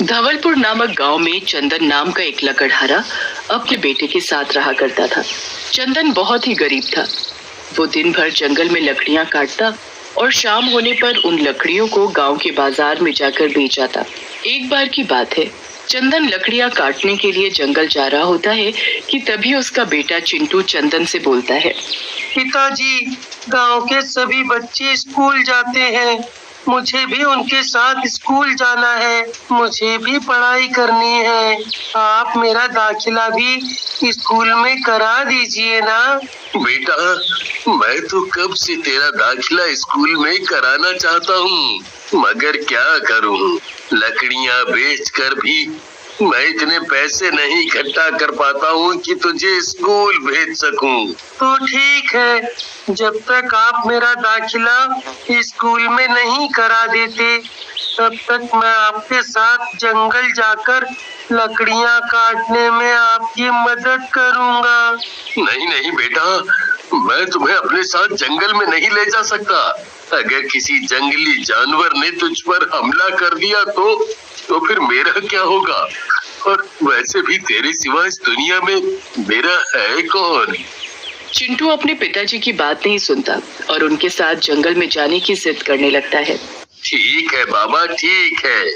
धवलपुर नामक गांव में चंदन नाम का एक लकड़हारा अपने बेटे के साथ रहा करता था। चंदन बहुत ही गरीब था। वो दिन भर जंगल में लकड़ियां काटता और शाम होने पर उन लकड़ियों को गांव के बाजार में जाकर बेच आता। एक बार की बात है, चंदन लकड़ियां काटने के लिए जंगल जा रहा होता है कि तभी उसका बेटा चिंटू चंदन से बोलता है, पिताजी, गांव के सभी बच्चे स्कूल जाते हैं, मुझे भी उनके साथ स्कूल जाना है, मुझे भी पढ़ाई करनी है। आप मेरा दाखिला भी स्कूल में करा दीजिए ना। बेटा, मैं तो कब से तेरा दाखिला स्कूल में कराना चाहता हूँ, मगर क्या करूँ, लकड़ियाँ बेचकर भी मैं इतने पैसे नहीं इकट्ठा कर पाता हूँ कि तुझे स्कूल भेज सकूं। तो ठीक है, जब तक आप मेरा दाखिला स्कूल में नहीं करा देते, तब तक मैं आपके साथ जंगल जाकर लकड़ियाँ काटने में आपकी मदद करूँगा। नहीं नहीं बेटा, मैं तुम्हें अपने साथ जंगल में नहीं ले जा सकता। अगर किसी जंगली जानवर ने तुझ पर हमला कर दिया तो फिर मेरा क्या होगा? और वैसे भी तेरे सिवा इस दुनिया में मेरा है कौन? चिंटू अपने पिताजी की बात नहीं सुनता और उनके साथ जंगल में जाने की जिद करने लगता है। ठीक है बाबा, ठीक है,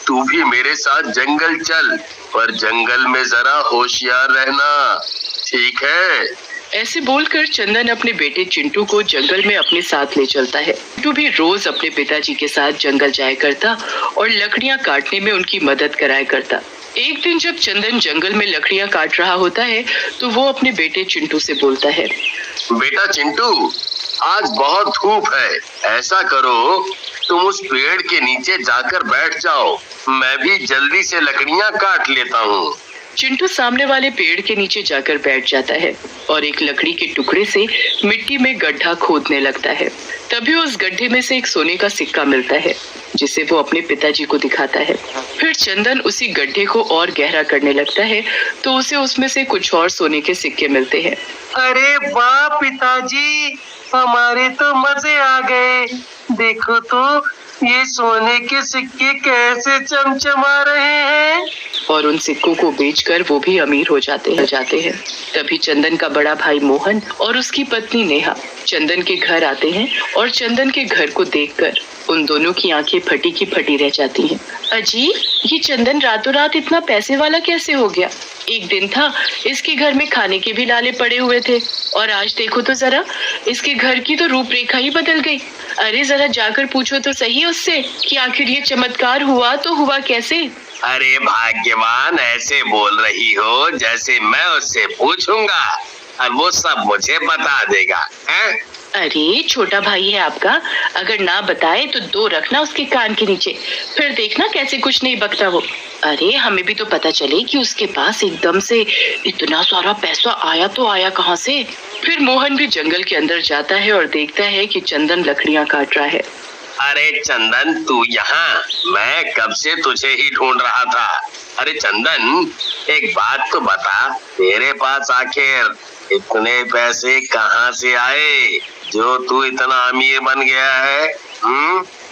तू भी मेरे साथ जंगल चल, पर जंगल में जरा होशियार रहना, ठीक है? ऐसे बोलकर चंदन अपने बेटे चिंटू को जंगल में अपने साथ ले चलता है। चिंटू भी रोज अपने पिताजी के साथ जंगल जाया करता और लकड़ियां काटने में उनकी मदद कराया करता। एक दिन जब चंदन जंगल में लकड़ियां काट रहा होता है तो वो अपने बेटे चिंटू से बोलता है, बेटा चिंटू, आज बहुत धूप है, ऐसा करो तुम उस पेड़ के नीचे जाकर बैठ जाओ, मैं भी जल्दी से लकड़ियां काट लेता हूँ। चिंटू सामने वाले पेड़ के नीचे जाकर बैठ जाता है और एक लकड़ी के टुकड़े से मिट्टी में गड्ढा खोदने लगता है। तभी उस गड्ढे में से एक सोने का सिक्का मिलता है, जिसे वो अपने पिताजी को दिखाता है। फिर चंदन उसी गड्ढे को और गहरा करने लगता है तो उसे उसमें से कुछ और सोने के सिक्के मिलते हैं। अरे वाह पिताजी, हमारे तो मजे आ गए। देखो तो ये सोने के सिक्के कैसे चमचमा रहे हैं। और उन सिक्कों को बेचकर वो भी अमीर हो जाते हैं। तभी चंदन का बड़ा भाई मोहन और उसकी पत्नी नेहा चंदन के घर आते हैं और चंदन के घर को देखकर उन दोनों की आंखें फटी की फटी रह जाती हैं। अजी, ये चंदन रातों रात इतना पैसे वाला कैसे हो गया? एक दिन था इसके घर में खाने के भी लाले पड़े हुए थे और आज देखो तो जरा, इसके घर की तो रूपरेखा ही बदल गई। अरे जरा जाकर पूछो तो सही उससे कि आखिर ये चमत्कार हुआ तो हुआ कैसे? अरे भाग्यवान, ऐसे बोल रही हो जैसे मैं उससे पूछूंगा और वो सब मुझे बता देगा, हैं? अरे छोटा भाई है आपका, अगर ना बताए तो दो रखना उसके कान के नीचे, फिर देखना कैसे कुछ नहीं बकता वो। अरे हमें भी तो पता चले कि उसके पास एकदम से इतना सारा पैसा आया तो आया कहाँ से। फिर मोहन भी जंगल के अंदर जाता है और देखता है कि चंदन लकड़ियां काट रहा है। अरे चंदन, तू यहाँ? मैं कब से तुझे ही ढूंढ रहा था। अरे चंदन, एक बात तो बता, तेरे पास आखिर इतने पैसे कहाँ से आए जो तू इतना अमीर बन गया है?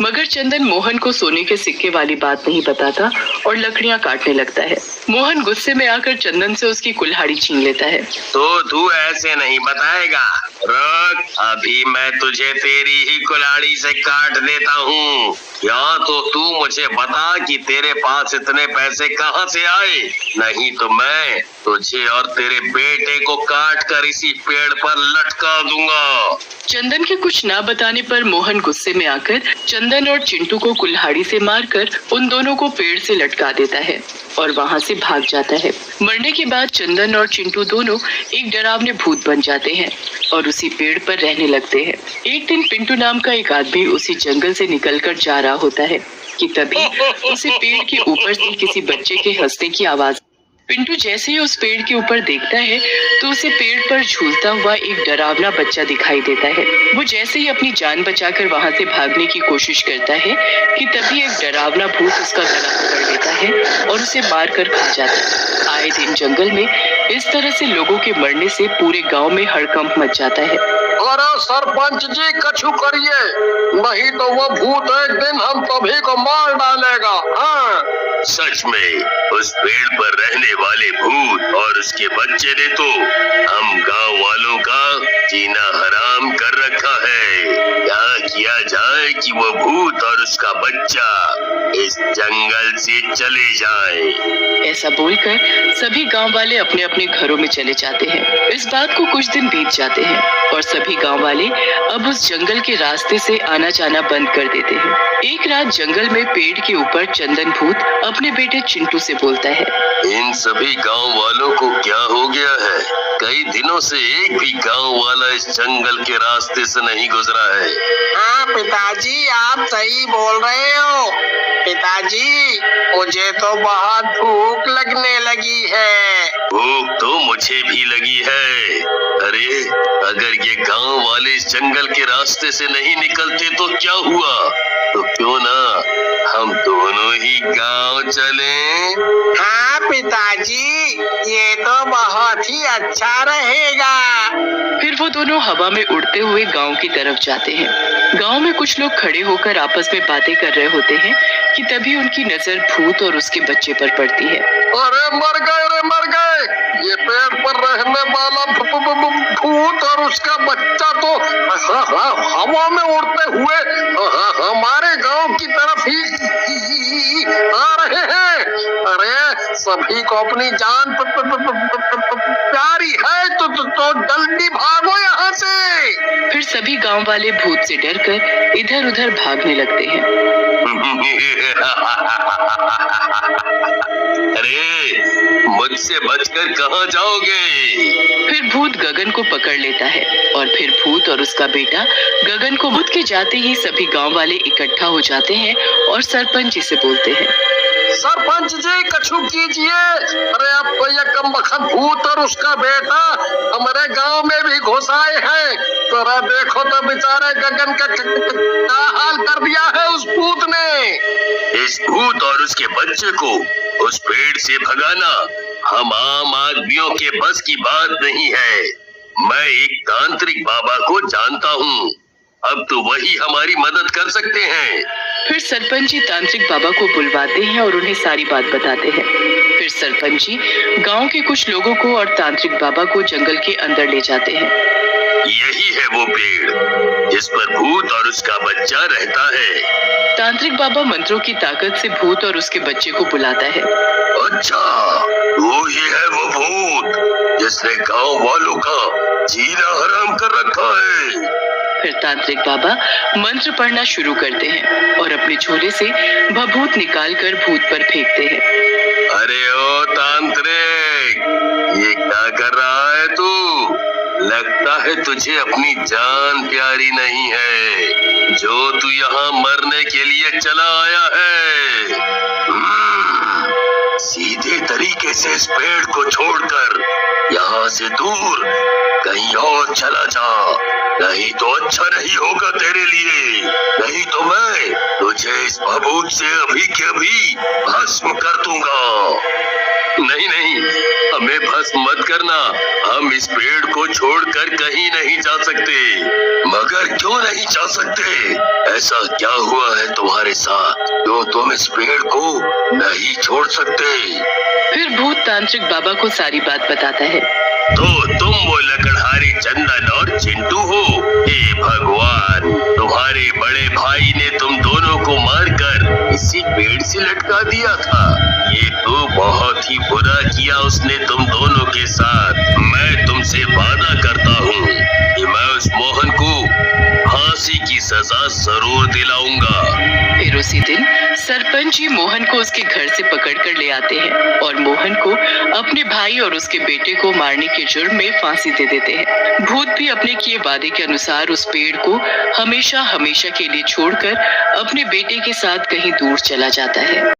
मगर चंदन मोहन को सोने के सिक्के वाली बात नहीं बताता और लकड़ियां काटने लगता है। मोहन गुस्से में आकर चंदन से उसकी कुल्हाड़ी छीन लेता है। तो तू ऐसे नहीं बताएगा, रुक, अभी मैं तुझे तेरी ही कुल्हाड़ी से काट देता हूँ। या तो तू मुझे बता कि तेरे पास इतने पैसे कहाँ से आए, नहीं तो मैं तुझे और तेरे बेटे को काट कर इसी पेड़ पर लटका दूंगा। चंदन के कुछ ना बताने पर मोहन गुस्से में आकर चंदन और चिंटू को कुल्हाड़ी से मारकर उन दोनों को पेड़ से लटका देता है और वहाँ से भाग जाता है। मरने के बाद चंदन और चिंटू दोनों एक डरावने भूत बन जाते हैं और उसी पेड़ पर रहने लगते हैं। एक दिन पिंटू नाम का एक आदमी उसी जंगल से निकलकर जा रहा होता है कि तभी उसे पेड़ के ऊपर से किसी बच्चे के हंसने की आवाज। पिंटू जैसे ही उस पेड़ के ऊपर देखता है तो उसे पेड़ पर झूलता हुआ एक डरावना बच्चा दिखाई देता है। वो जैसे ही अपनी जान बचाकर वहां से भागने की कोशिश करता है कि तभी एक डरावना भूत उसका गला पकड़ लेता है और उसे मार कर खा जाता है। आए दिन जंगल में इस तरह से लोगों के मरने से पूरे गांव में हड़कंप मच जाता है। अरे सरपंच जी कछु करिए, नहीं तो वो भूत एक दिन हम सभी को मार डालेगा। हाँ, सच में उस पेड़ पर रहने वाले भूत और उसके बच्चे ने तो हम गांव वालों का जीना हराम कर रखा है। क्या किया जाए कि वो भूत और उसका बच्चा इस जंगल से चले जाए। ऐसा बोलकर सभी गांव वाले अपने अपने घरों में चले जाते हैं। इस बात को कुछ दिन बीत जाते हैं और सभी गांव वाले अब उस जंगल के रास्ते से आना जाना बंद कर देते हैं। एक रात जंगल में पेड़ के ऊपर चंदन भूत अपने बेटे चिंटू से बोलता है, इन सभी गांव वालों को क्या हो गया है? कई दिनों से एक भी गांव वाला इस जंगल के रास्ते से नहीं गुजरा है। हाँ पिताजी, आप सही बोल रहे हो। पिताजी, मुझे तो बहुत भूख लगने लगी है। भूख तो मुझे भी लगी है। अरे अगर ये गांव वाले इस जंगल के रास्ते से नहीं निकलते तो क्या हुआ? तो क्यों ना हम दोनों ही गांव चलें? हाँ पिताजी, ये तो बहुत ही अच्छा रहेगा। फिर वो दोनों हवा में उड़ते हुए गांव की तरफ जाते हैं। गांव में कुछ लोग खड़े होकर आपस में बातें कर रहे होते हैं कि तभी उनकी नजर भूत और उसके बच्चे पर पड़ती है। अरे मर गए, ये पेड़ पर रहने वाला भूत और उसका बच्चा तो हवा में उड़ते हुए हमारे गांव की तरफ ही आ रहे हैं। अरे सभी को अपनी जान प्यारी है तो जल्दी भागो यहाँ से। फिर सभी गांव वाले भूत से डरकर इधर उधर भागने लगते हैं। अरे मुझसे बचकर कहाँ जाओगे? फिर भूत गगन को पकड़ लेता है और फिर भूत और उसका बेटा गगन को भूत के जाते ही सभी गांव वाले इकट्ठा हो जाते हैं और सरपंच जी से बोलते हैं, सरपंच जी कछु कीजिए। अरे अब तो ये कमबख्त भूत और उसका बेटा हमारे गांव में भी घुस आए हैं। जरा देखो तो बेचारे गगन का क्या हाल कर दिया है उस भूत ने। इस भूत और उसके बच्चे को उस पेड़ से भगाना हम आम आदमियों के बस की बात नहीं है। मैं एक तांत्रिक बाबा को जानता हूँ, अब तो वही हमारी मदद कर सकते हैं। फिर सरपंच जी तांत्रिक बाबा को बुलवाते हैं और उन्हें सारी बात बताते हैं। फिर सरपंच जी गांव के कुछ लोगों को और तांत्रिक बाबा को जंगल के अंदर ले जाते हैं। यही है वो पेड़ जिस पर भूत और उसका बच्चा रहता है। तांत्रिक बाबा मंत्रों की ताकत से भूत और उसके बच्चे को बुलाता है। अच्छा, वो ही है वो भूत जिसने गांव वालों का जीना हराम कर रखा है। फिर तांत्रिक बाबा मंत्र पढ़ना शुरू करते हैं और अपने झोले से भभूत निकालकर भूत पर फेंकते हैं। अरे ओ तांत्रिक, ये क्या कर रहा है तू? लगता है तुझे अपनी जान प्यारी नहीं है, जो तू यहाँ मरने के लिए चला आया है। सीधे तरीके से इस पेड़ को छोड़कर यहाँ से दूर कहीं और चला जा, नहीं तो अच्छा नहीं होगा तेरे लिए। नहीं तो मैं तुझे इस भभूत से अभी के अभी भस्म कर दूंगा। नहीं, हमें भस्म मत करना। हम इस पेड़ को छोड़कर कहीं नहीं जा सकते। मगर क्यों नहीं जा सकते? ऐसा क्या हुआ है तुम्हारे साथ जो तुम इस पेड़ को नहीं छोड़ सकते? फिर भूत तांत्रिक बाबा को सारी बात बताता है। तो तुम वो लकड़हारे चंदन और चिंटू हो? हे भगवान, तुम्हारे बड़े भाई ने तुम दोनों को मारकर इसी पेड़ से लटका दिया था। ये तो बहुत ही बुरा किया उसने तुम दोनों के साथ। मैं तुमसे वादा करता हूँ कि मैं उस मोहन को फांसी की सजा जरूर दिलाऊंगा। फिर उसी दिन सरपंच जी मोहन को उसके घर से पकड़कर ले आते हैं और मोहन को अपने भाई और उसके बेटे को मारने के जुर्म में फांसी दे देते हैं। भूत भी अपने किए वादे के अनुसार उस पेड़ को हमेशा हमेशा के लिए छोड़कर अपने बेटे के साथ कहीं दूर चला जाता है।